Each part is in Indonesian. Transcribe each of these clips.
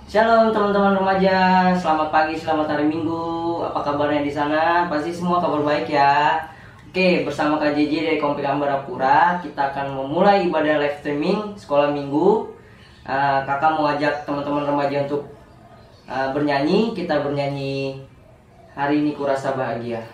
Shalom teman-teman remaja, selamat pagi, selamat hari Minggu. Apa kabarnya di sana? Pasti semua kabar baik ya. Oke, bersama Kak JJ dari Komplek Ambarapura, kita akan memulai ibadah live streaming sekolah minggu. Kakak mau ajak teman-teman remaja untuk bernyanyi. Kita bernyanyi Hari Ini Kurasa Bahagia.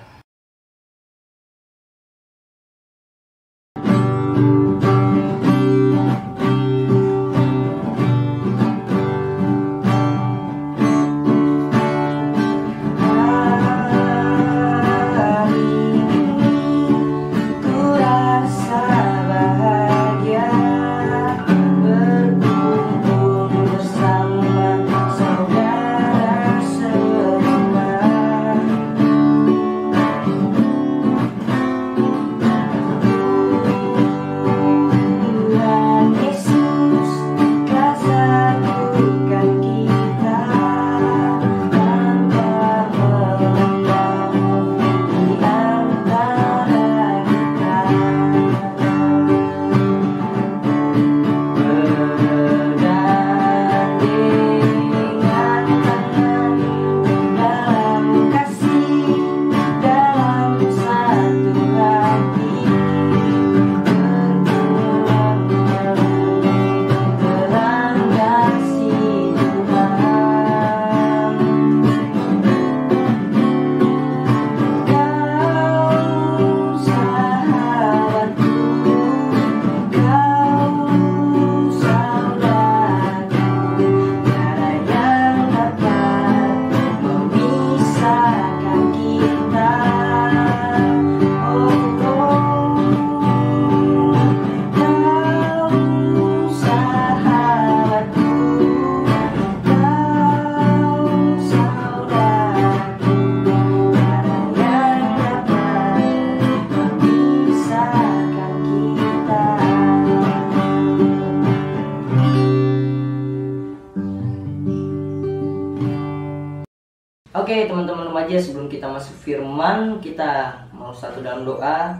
Oke teman-teman remaja, sebelum kita masuk firman, kita mau satu dalam doa.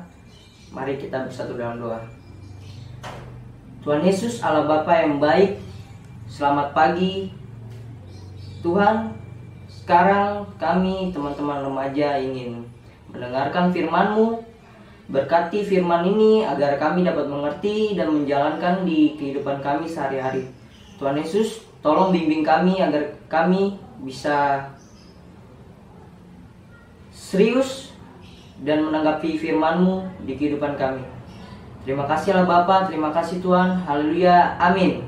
Mari kita bersatu dalam doa. Tuhan Yesus, Allah Bapa yang baik, selamat pagi Tuhan. Sekarang kami teman-teman remaja ingin mendengarkan firman-Mu. Berkati firman ini agar kami dapat mengerti dan menjalankan di kehidupan kami sehari-hari. Tuhan Yesus, tolong bimbing kami agar kami bisa serius dan menanggapi firman-Mu di kehidupan kami. Terima kasih Allah Bapa, terima kasih Tuhan. Haleluya, amin.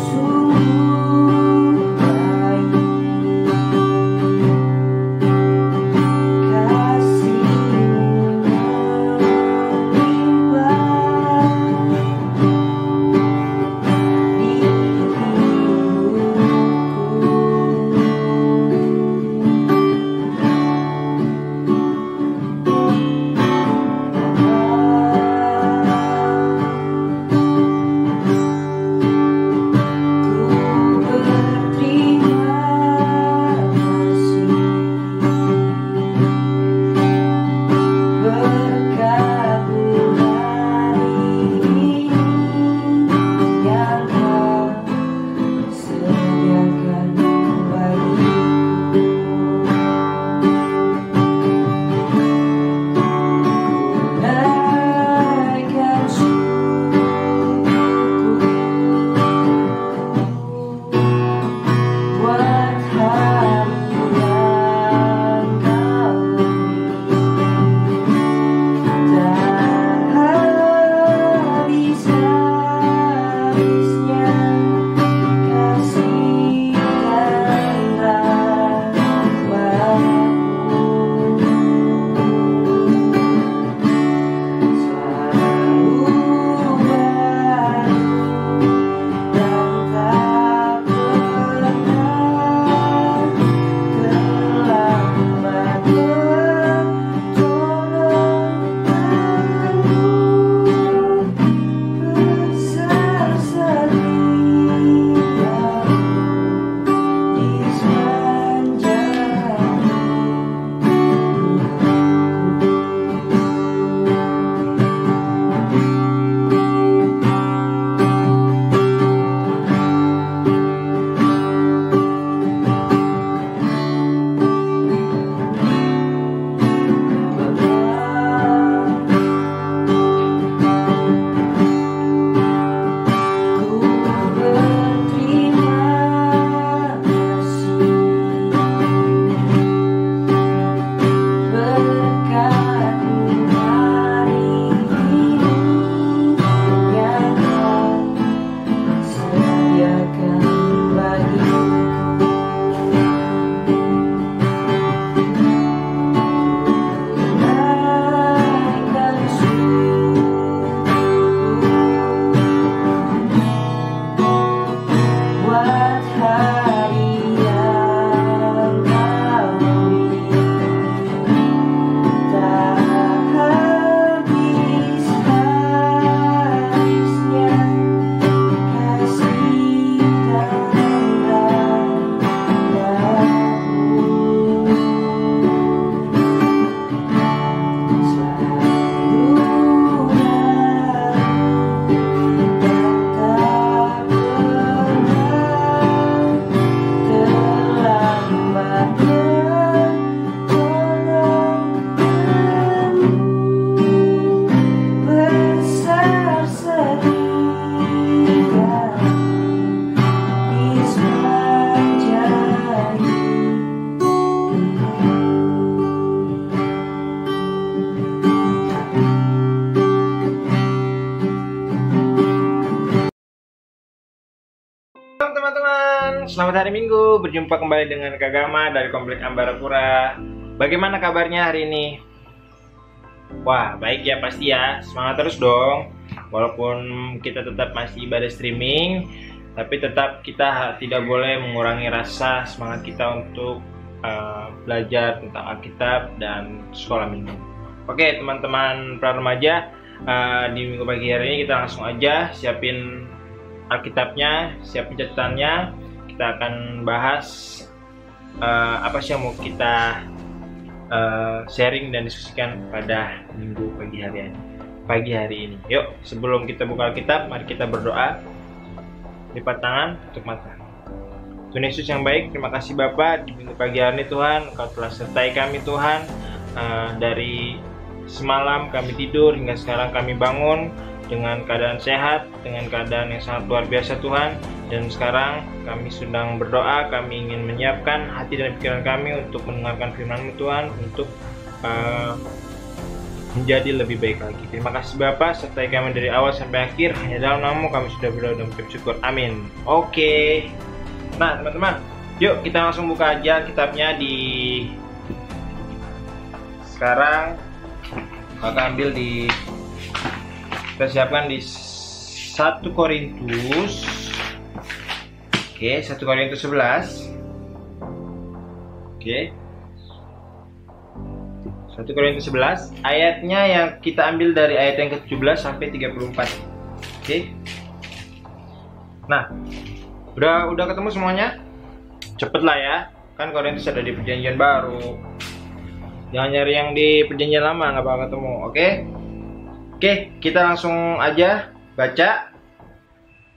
Engkau selamat hari Minggu. Berjumpa kembali dengan Kak Gama dari Komplek Ambarapura. Bagaimana kabarnya hari ini? Wah, baik ya pasti ya. Semangat terus dong. Walaupun kita tetap masih ibadah streaming, tapi tetap kita tidak boleh mengurangi rasa semangat kita untuk belajar tentang Alkitab dan sekolah minggu. Oke, teman-teman pra remaja, di minggu pagi hari ini kita langsung aja siapin Alkitabnya, siapin catatannya. Kita akan bahas apa sih yang mau kita sharing dan diskusikan pada minggu pagi hari ini. Yuk, sebelum kita buka Alkitab, mari kita berdoa. Lipat tangan, tutup mata. Tuhan Yesus yang baik, terima kasih Bapa di minggu pagi hari ini Tuhan, Engkau telah sertai kami Tuhan. Dari semalam kami tidur hingga sekarang kami bangun dengan keadaan sehat, dengan keadaan yang sangat luar biasa Tuhan. Dan sekarang kami sedang berdoa, kami ingin menyiapkan hati dan pikiran kami untuk mendengarkan firman-Mu Tuhan, untuk menjadi lebih baik lagi. Terima kasih Bapa, sertai kami dari awal sampai akhir. Hanya dalam nama-Mu kami sudah berdoa dan mengucap syukur. Amin. Oke. Nah teman-teman, yuk kita langsung buka aja kitabnya. Sekarang kita ambil kita siapkan di 1 Korintus. Oke, 1 Korintus 11. Oke. 1 Korintus 11, ayatnya yang kita ambil dari ayat yang ke-17 sampai 34. Oke. Nah, udah ketemu semuanya? Cepet lah ya. Kan Korintus ada di perjanjian baru. Jangan nyari yang di perjanjian lama, nggak bakal ketemu. Oke, kita langsung aja baca.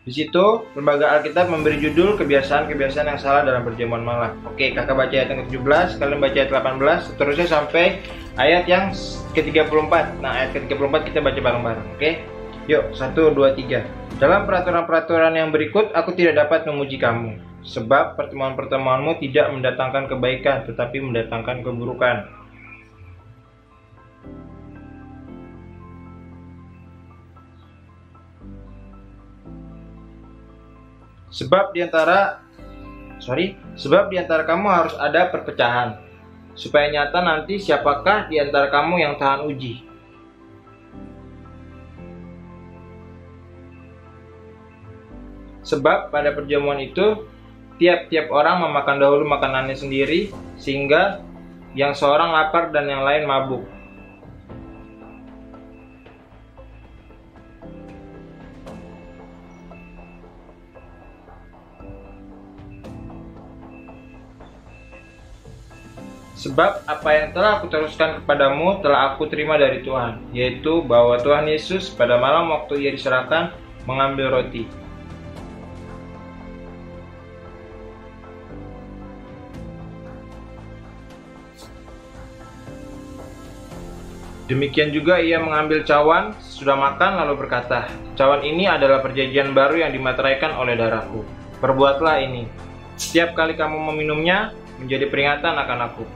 Di situ Lembaga Alkitab memberi judul kebiasaan-kebiasaan yang salah dalam perjamuan malam. Oke, kakak baca ayat yang ke-17, kalian baca ayat 18, seterusnya sampai ayat yang ke-34. Nah, ayat ke-34 kita baca bareng-bareng. Oke, yuk 1, 2, 3. Dalam peraturan-peraturan yang berikut aku tidak dapat memuji kamu, sebab pertemuan-pertemuanmu tidak mendatangkan kebaikan, tetapi mendatangkan keburukan. Sebab di antara kamu harus ada perpecahan, supaya nyata nanti siapakah di antara kamu yang tahan uji. Sebab pada perjamuan itu tiap-tiap orang memakan dahulu makanannya sendiri, sehingga yang seorang lapar dan yang lain mabuk. Sebab apa yang telah aku teruskan kepadamu telah aku terima dari Tuhan, yaitu bahwa Tuhan Yesus pada malam waktu ia diserahkan mengambil roti. Demikian juga ia mengambil cawan sesudah makan lalu berkata, "Cawan ini adalah perjanjian baru yang dimateraikan oleh darahku. Perbuatlah ini setiap kali kamu meminumnya menjadi peringatan akan aku."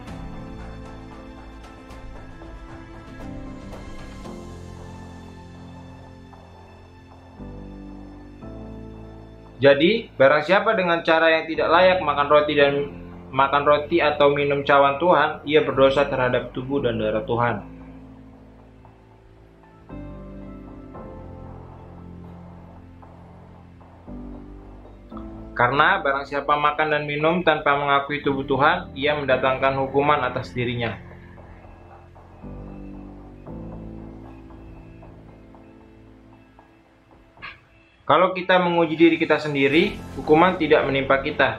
Jadi, barang siapa dengan cara yang tidak layak makan roti atau minum cawan Tuhan, ia berdosa terhadap tubuh dan darah Tuhan. Karena barang siapa makan dan minum tanpa mengakui tubuh Tuhan, ia mendatangkan hukuman atas dirinya. Kalau kita menguji diri kita sendiri, hukuman tidak menimpa kita.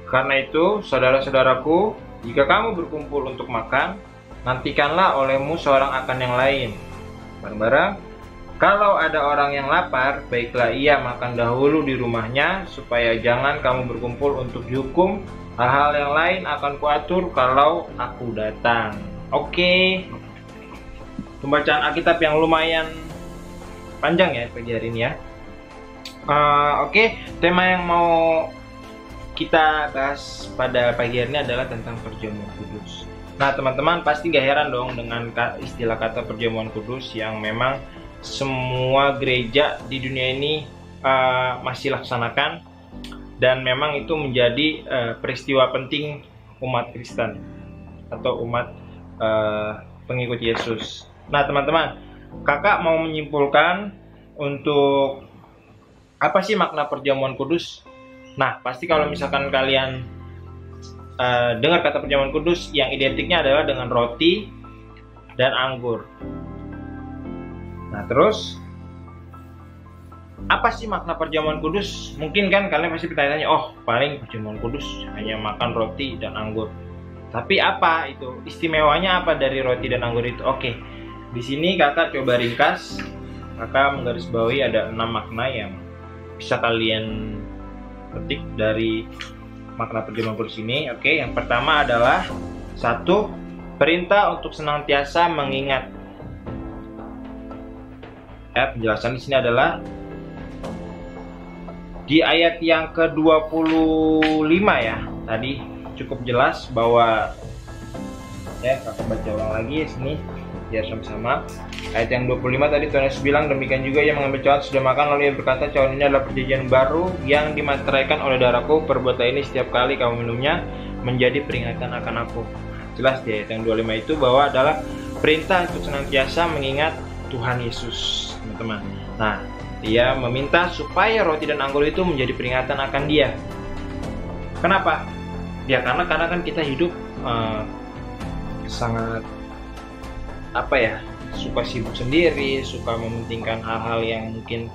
Karena itu, saudara-saudaraku, jika kamu berkumpul untuk makan, nantikanlah olehmu seorang akan yang lain. Bareng-bareng, kalau ada orang yang lapar, baiklah ia makan dahulu di rumahnya, supaya jangan kamu berkumpul untuk dihukum. Hal-hal yang lain akan kuatur kalau aku datang. Oke. Pembacaan Alkitab yang lumayan panjang ya pagi hari ini ya. Oke, tema yang mau kita bahas pada pagi hari ini adalah tentang perjamuan kudus. Nah teman-teman pasti gak heran dong dengan istilah kata perjamuan kudus yang memang semua gereja di dunia ini masih laksanakan, dan memang itu menjadi peristiwa penting umat Kristen atau umat pengikut Yesus. Nah teman-teman, kakak mau menyimpulkan untuk apa sih makna perjamuan kudus? Nah pasti kalau misalkan kalian dengar kata perjamuan kudus, yang identiknya adalah dengan roti dan anggur. Nah terus apa sih makna perjamuan kudus? Mungkin kan kalian pasti bertanya-tanya, oh paling perjamuan kudus hanya makan roti dan anggur. Tapi apa itu? Istimewanya apa dari roti dan anggur itu? Oke, di sini kakak coba ringkas. Kakak menggarisbawahi ada 6 makna yang bisa kalian petik dari makna perjamuan kudus ini. Oke, yang pertama adalah 1. Perintah untuk senantiasa mengingat. Ya, penjelasan di sini adalah di ayat yang ke-25 ya. Tadi cukup jelas bahwa ya, kakak baca ulang lagi sini biar sama-sama. Ayat yang 25 tadi Tuhan Yesus bilang, demikian juga ia mengambil cawan sudah makan, lalu ia berkata, cawan ini adalah perjanjian baru yang dimateraikan oleh darahku, perbuatlah ini setiap kali kamu minumnya menjadi peringatan akan aku. Jelas di ayat yang 25 itu bahwa adalah perintah untuk senantiasa mengingat Tuhan Yesus, teman-teman. Nah, dia meminta supaya roti dan anggur itu menjadi peringatan akan dia. Kenapa? Ya karena kan kita hidup sangat suka sibuk sendiri, suka mementingkan hal-hal yang mungkin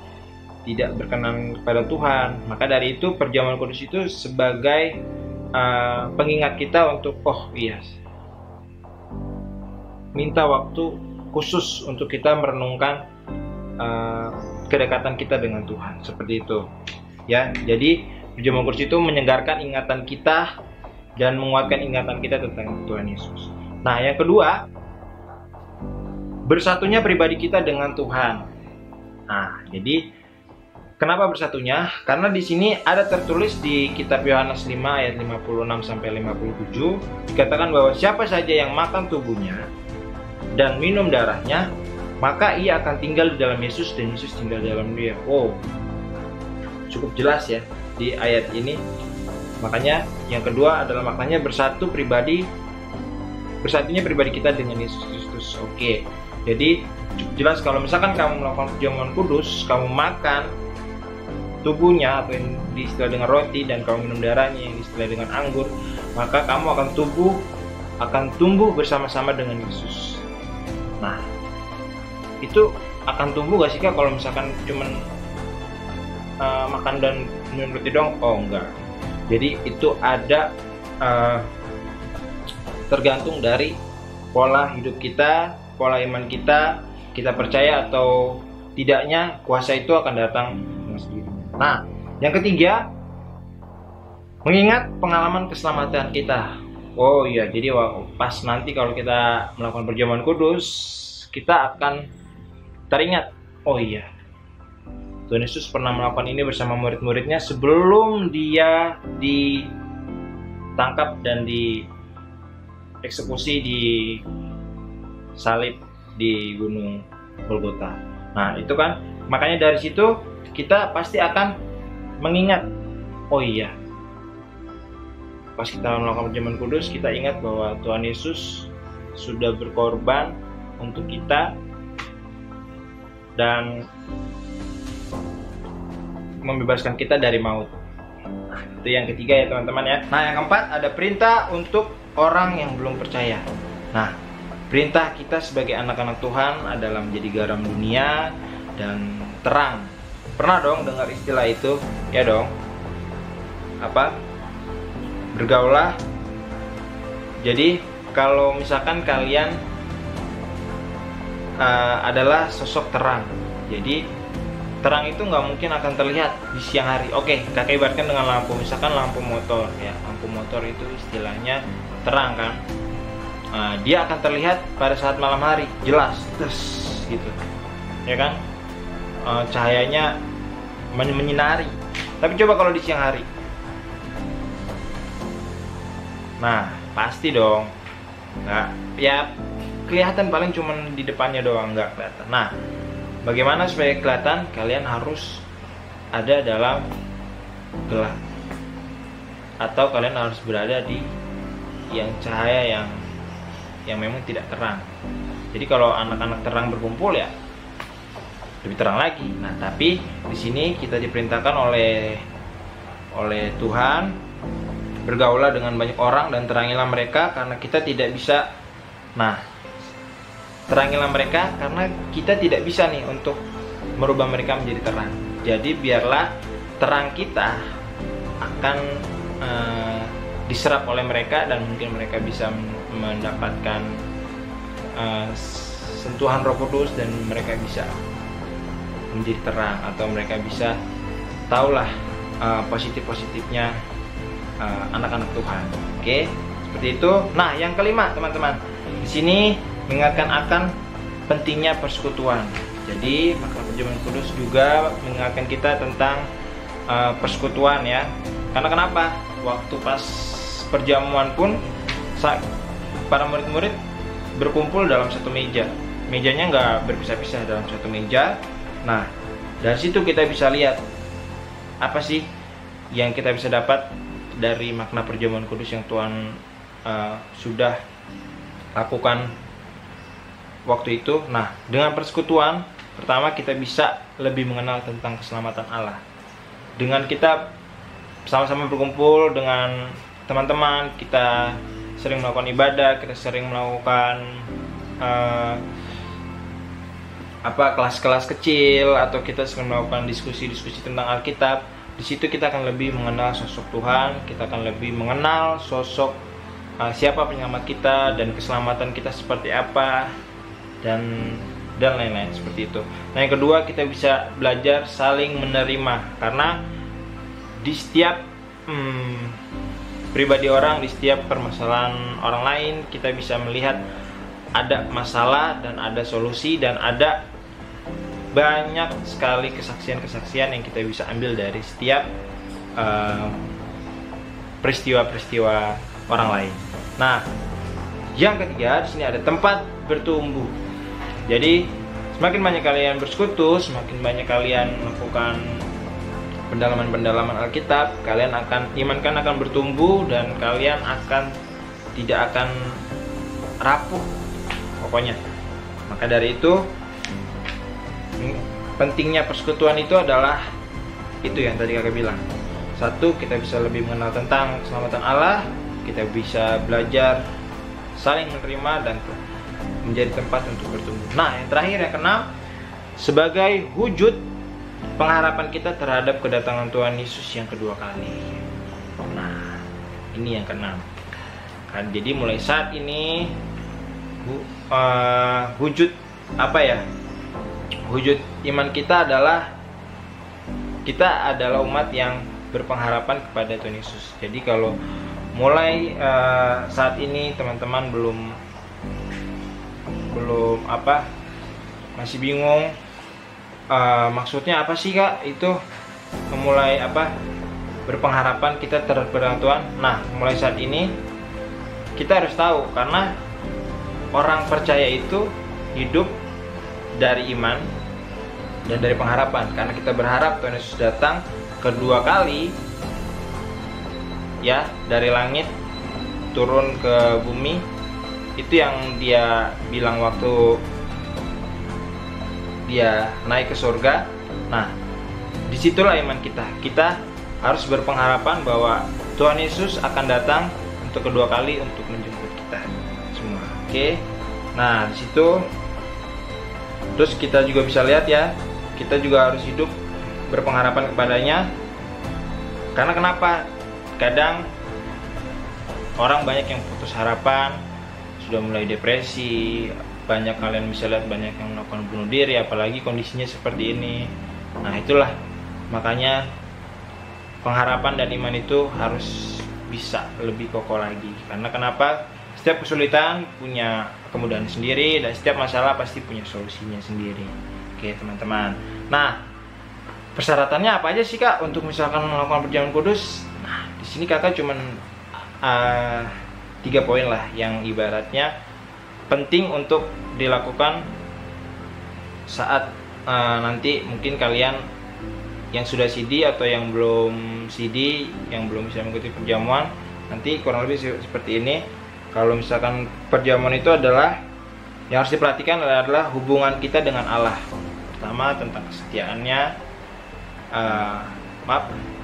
tidak berkenan kepada Tuhan. Maka dari itu perjamuan kudus itu sebagai pengingat kita untuk minta waktu khusus untuk kita merenungkan kedekatan kita dengan Tuhan, seperti itu ya. Jadi perjamuan kudus itu menyegarkan ingatan kita dan menguatkan ingatan kita tentang Tuhan Yesus. Nah yang kedua, bersatunya pribadi kita dengan Tuhan. Nah, jadi kenapa bersatunya? Karena di sini ada tertulis di kitab Yohanes 5 ayat 56 sampai 57 dikatakan bahwa siapa saja yang makan tubuhnya dan minum darahnya, maka ia akan tinggal di dalam Yesus dan Yesus tinggal di dalam dia. Oh, cukup jelas ya di ayat ini. Makanya yang kedua adalah maknanya bersatunya pribadi kita dengan Yesus Kristus. Oke. Jadi cukup jelas kalau misalkan kamu melakukan perjamuan kudus, kamu makan tubuhnya atau yang diistilah dengan roti dan kamu minum darahnya yang diistilah dengan anggur, maka kamu akan tumbuh bersama-sama dengan Yesus. Nah, itu akan tumbuh gak sih Kak kalau misalkan cuman makan dan minum roti doang? Oh enggak. Jadi itu ada tergantung dari pola hidup kita, pola iman kita percaya atau tidaknya, kuasa itu akan datang dengan sendirinya. Nah, yang ketiga, mengingat pengalaman keselamatan kita. Oh iya, jadi pas nanti kalau kita melakukan perjamuan kudus, kita akan teringat, oh iya, Tuhan Yesus pernah melakukan ini bersama murid-muridnya sebelum dia ditangkap dan dieksekusi di salib di Gunung Golgota. Nah itu kan, makanya dari situ kita pasti akan mengingat, oh iya, pas kita melakukan perjamuan kudus kita ingat bahwa Tuhan Yesus sudah berkorban untuk kita dan membebaskan kita dari maut. Nah, itu yang ketiga ya teman-teman ya. Nah yang keempat ada perintah untuk orang yang belum percaya. Nah, perintah kita sebagai anak-anak Tuhan adalah menjadi garam dunia dan terang. Pernah dong dengar istilah itu? Ya dong. Apa? Bergaulah. Jadi kalau misalkan kalian adalah sosok terang, jadi terang itu nggak mungkin akan terlihat di siang hari. Oke, kakak ibaratkan dengan lampu, misalkan lampu motor ya. Lampu motor itu istilahnya terang kan. Dia akan terlihat pada saat malam hari, jelas, terus gitu, ya kan? Cahayanya menyinari. Tapi coba kalau di siang hari, nah pasti dong nggak, ya kelihatan paling cuman di depannya doang, nggak kelihatan. Nah, bagaimana supaya kelihatan? Kalian harus ada dalam gelap, atau kalian harus berada di yang cahaya yang memang tidak terang. Jadi kalau anak-anak terang berkumpul ya lebih terang lagi. Nah, tapi di sini kita diperintahkan oleh Tuhan, bergaulah dengan banyak orang dan terangilah mereka karena kita tidak bisa. Nah, terangilah mereka karena kita tidak bisa nih untuk merubah mereka menjadi terang. Jadi biarlah terang kita akan diserap oleh mereka, dan mungkin mereka bisa mendapatkan sentuhan Roh Kudus dan mereka bisa menjadi terang, atau mereka bisa tahulah positif-positifnya anak-anak Tuhan. Oke, seperti itu. Nah, yang kelima teman-teman, di sini mengingatkan akan pentingnya persekutuan. Jadi makna perjamuan kudus juga mengingatkan kita tentang persekutuan ya. Karena kenapa? Waktu pas perjamuan pun para murid-murid berkumpul dalam satu meja. Mejanya nggak berpisah-pisah, dalam satu meja. Nah, dari situ kita bisa lihat apa sih yang kita bisa dapat dari makna perjamuan kudus yang Tuhan sudah lakukan waktu itu. Nah, dengan persekutuan, pertama kita bisa lebih mengenal tentang keselamatan Allah. Dengan kita sama-sama berkumpul dengan teman-teman, kita sering melakukan ibadah, kita sering melakukan kelas-kelas kecil, atau kita sering melakukan diskusi-diskusi tentang Alkitab. Di situ kita akan lebih mengenal sosok Tuhan, kita akan lebih mengenal sosok siapa penyelamat kita dan keselamatan kita seperti apa, dan lain-lain seperti itu. Nah, yang kedua, kita bisa belajar saling menerima, karena di setiap pribadi orang, di setiap permasalahan orang lain, kita bisa melihat ada masalah dan ada solusi, dan ada banyak sekali kesaksian-kesaksian yang kita bisa ambil dari setiap peristiwa-peristiwa orang lain. Nah, yang ketiga, di sini ada tempat bertumbuh. Jadi semakin banyak kalian bersekutu, semakin banyak kalian melakukan pendalaman-pendalaman Alkitab, iman kalian akan bertumbuh, dan kalian tidak akan rapuh pokoknya. Maka dari itu, pentingnya persekutuan itu adalah itu yang tadi kakak bilang. Satu, kita bisa lebih mengenal tentang keselamatan Allah, kita bisa belajar saling menerima dan menjadi tempat untuk bertumbuh. Nah, yang terakhir, yang keenam, sebagai wujud pengharapan kita terhadap kedatangan Tuhan Yesus yang kedua kali. Nah, ini yang keenam. Jadi mulai saat ini wujud wujud iman kita adalah umat yang berpengharapan kepada Tuhan Yesus. Jadi kalau mulai saat ini teman-teman masih bingung, maksudnya apa sih kak itu memulai berpengharapan kita terhadap Tuhan. Nah, mulai saat ini kita harus tahu, karena orang percaya itu hidup dari iman dan dari pengharapan, karena kita berharap Tuhan Yesus datang kedua kali ya, dari langit turun ke bumi. Itu yang dia bilang waktu dia naik ke surga. Nah, disitulah iman kita. Kita harus berpengharapan bahwa Tuhan Yesus akan datang untuk kedua kali untuk menjemput kita semua. Oke. Nah, disitu terus kita juga bisa lihat ya, kita juga harus hidup berpengharapan kepadanya. Karena kenapa? Kadang orang banyak yang putus harapan, sudah mulai depresi. Banyak kalian bisa lihat banyak yang melakukan bunuh diri, apalagi kondisinya seperti ini. Nah, itulah makanya pengharapan dan iman itu harus bisa lebih kokoh lagi. Karena kenapa? Setiap kesulitan punya kemudahan sendiri, dan setiap masalah pasti punya solusinya sendiri. Oke teman-teman. Nah, persyaratannya apa aja sih kak untuk misalkan melakukan perjamuan kudus? Nah, di sini kakak cuman 3 poin lah yang ibaratnya penting untuk dilakukan saat nanti mungkin kalian yang sudah CD atau yang belum CD, yang belum bisa mengikuti perjamuan, nanti kurang lebih seperti ini. Kalau misalkan perjamuan itu adalah yang harus diperhatikan adalah hubungan kita dengan Allah. Pertama tentang kesetiaannya,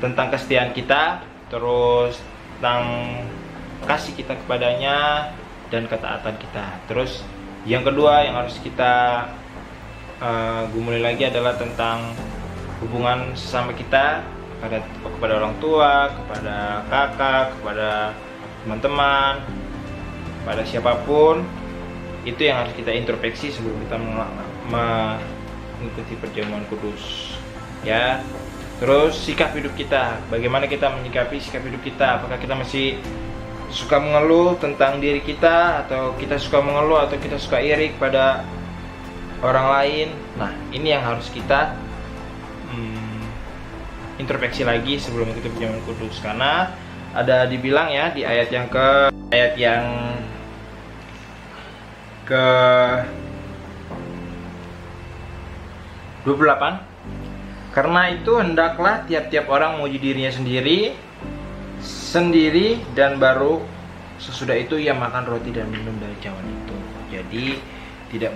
tentang kesetiaan kita, terus tentang kasih kita kepadanya dan ketaatan kita. Terus yang kedua yang harus kita gumuli lagi adalah tentang hubungan sesama kita kepada orang tua, kepada kakak, kepada teman-teman, kepada siapapun. Itu yang harus kita introspeksi sebelum kita mengikuti perjamuan kudus, ya. Terus sikap hidup kita, bagaimana kita menyikapi sikap hidup kita? Apakah kita masih suka mengeluh tentang diri kita, atau kita suka mengeluh atau kita suka iri kepada orang lain? Nah, ini yang harus kita introspeksi lagi sebelum kita perjamuan kudus, karena ada dibilang ya di ayat yang ke 28, karena itu hendaklah tiap-tiap orang memuji dirinya sendiri dan baru sesudah itu ia makan roti dan minum dari cawan itu. Jadi tidak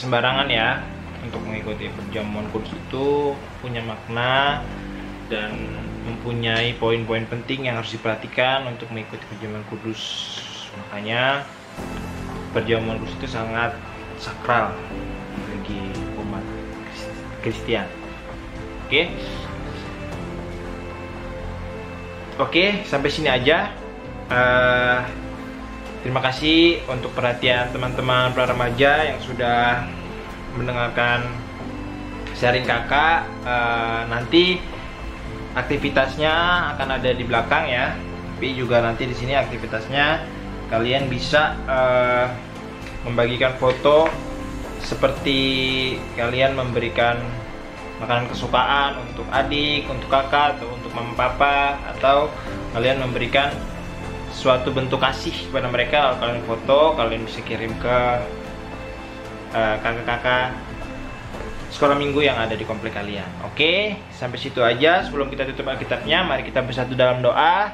sembarangan ya. Untuk mengikuti perjamuan kudus itu punya makna dan mempunyai poin-poin penting yang harus diperhatikan untuk mengikuti perjamuan kudus. Makanya perjamuan kudus itu sangat sakral bagi umat Kristen. Oke, sampai sini aja. Terima kasih untuk perhatian teman-teman para remaja yang sudah mendengarkan sharing kakak. Nanti aktivitasnya akan ada di belakang ya. Tapi juga nanti di sini aktivitasnya kalian bisa membagikan foto seperti kalian memberikan makanan kesukaan untuk adik, untuk kakak, atau untuk mama papa, atau kalian memberikan suatu bentuk kasih kepada mereka. Kalau kalian foto, kalian bisa kirim ke kakak-kakak sekolah minggu yang ada di komplek kalian. Oke, sampai situ aja. Sebelum kita tutup Alkitabnya, mari kita bersatu dalam doa.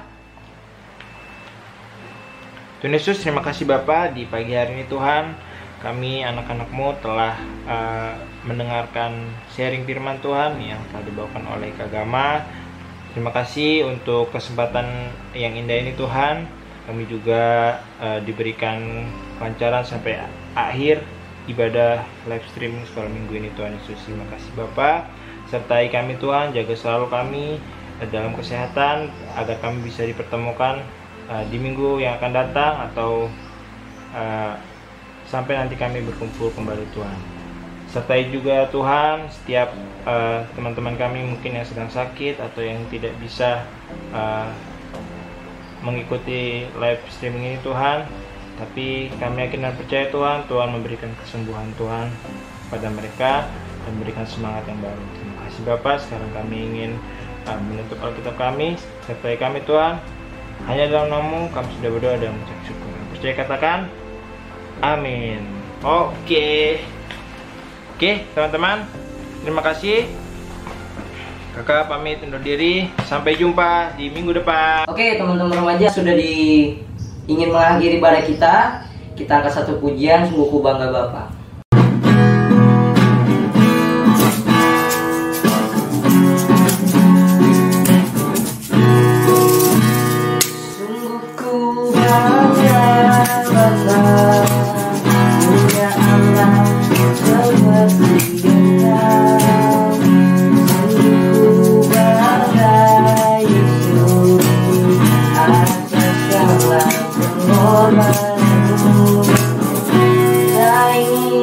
Tuhan Yesus, terima kasih Bapa, di pagi hari ini Tuhan, kami anak-anak-Mu telah mendengarkan sharing firman Tuhan yang telah dibawakan oleh Kak Gama. Terima kasih untuk kesempatan yang indah ini Tuhan. Kami juga diberikan kelancaran sampai akhir ibadah live streaming sekolah minggu ini Tuhan Yesus. Terima kasih Bapa, sertai kami Tuhan, jaga selalu kami dalam kesehatan agar kami bisa dipertemukan di minggu yang akan datang, atau sampai nanti kami berkumpul kembali Tuhan. Sertai juga Tuhan setiap teman-teman kami mungkin yang sedang sakit atau yang tidak bisa mengikuti live streaming ini Tuhan. Tapi kami yakin dan percaya Tuhan, Tuhan memberikan kesembuhan Tuhan pada mereka dan memberikan semangat yang baru. Terima kasih Bapak. Sekarang kami ingin menutup Alkitab kami. Sertai kami Tuhan. Hanya dalam nama-Mu kami sudah berdoa dan mengucap syukur. Percaya katakan amin. Oke teman-teman, terima kasih. Kakak pamit undur diri. Sampai jumpa di minggu depan. Oke teman-teman remaja, sudah ingin mengakhiri ibadah kita angkat satu pujian, Sungguh Ku Bangga Bapa. Sungguh ku bangga Bapa, punya anak seperti Engkau. Sungguh ku bangga Yesus atas segala pengorbananmu. Tak ingin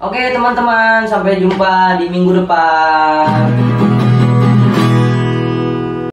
Oke teman-teman, sampai jumpa di minggu depan.